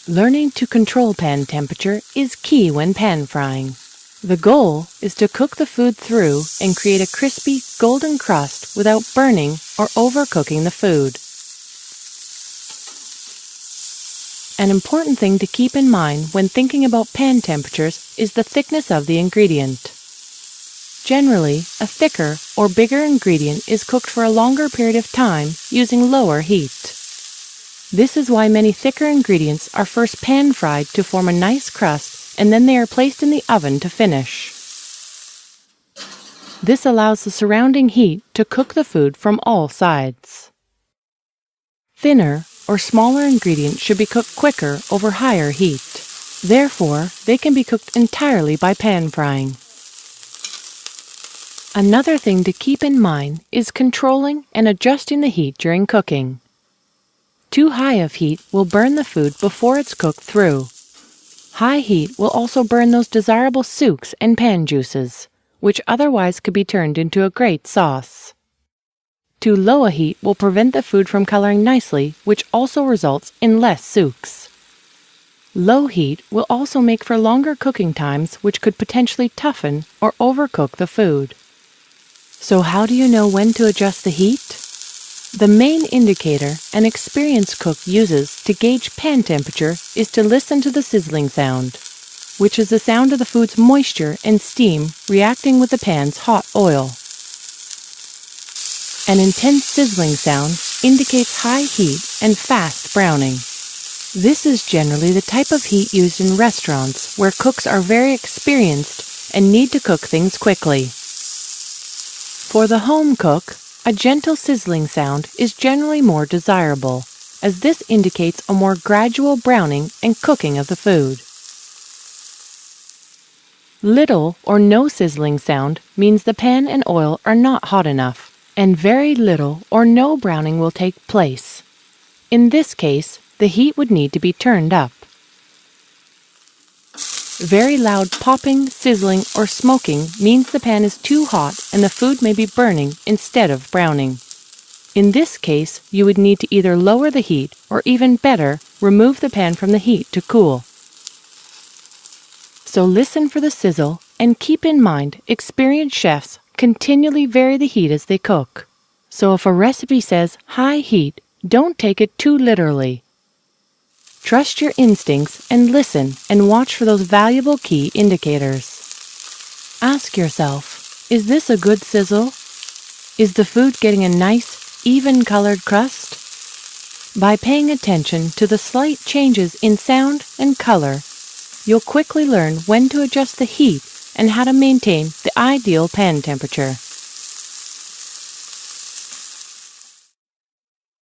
Learning to control pan temperature is key when pan frying. The goal is to cook the food through and create a crispy, golden crust without burning or overcooking the food. An important thing to keep in mind when thinking about pan temperatures is the thickness of the ingredient. Generally, a thicker or bigger ingredient is cooked for a longer period of time using lower heat. This is why many thicker ingredients are first pan-fried to form a nice crust, and then they are placed in the oven to finish. This allows the surrounding heat to cook the food from all sides. Thinner or smaller ingredients should be cooked quicker over higher heat. Therefore, they can be cooked entirely by pan frying. Another thing to keep in mind is controlling and adjusting the heat during cooking. Too high of heat will burn the food before it's cooked through. High heat will also burn those desirable souks and pan juices, which otherwise could be turned into a great sauce. Too low a heat will prevent the food from coloring nicely, which also results in less souks. Low heat will also make for longer cooking times, which could potentially toughen or overcook the food. So how do you know when to adjust the heat? The main indicator an experienced cook uses to gauge pan temperature is to listen to the sizzling sound, which is the sound of the food's moisture and steam reacting with the pan's hot oil. An intense sizzling sound indicates high heat and fast browning. This is generally the type of heat used in restaurants where cooks are very experienced and need to cook things quickly. For the home cook, a gentle sizzling sound is generally more desirable, as this indicates a more gradual browning and cooking of the food. Little or no sizzling sound means the pan and oil are not hot enough, and very little or no browning will take place. In this case, the heat would need to be turned up. Very loud popping, sizzling, or smoking means the pan is too hot and the food may be burning instead of browning. In this case, you would need to either lower the heat or, even better, remove the pan from the heat to cool. So listen for the sizzle and keep in mind experienced chefs continually vary the heat as they cook. So if a recipe says high heat, don't take it too literally. Trust your instincts and listen and watch for those valuable key indicators. Ask yourself, is this a good sizzle? Is the food getting a nice, even-colored crust? By paying attention to the slight changes in sound and color, you'll quickly learn when to adjust the heat and how to maintain the ideal pan temperature.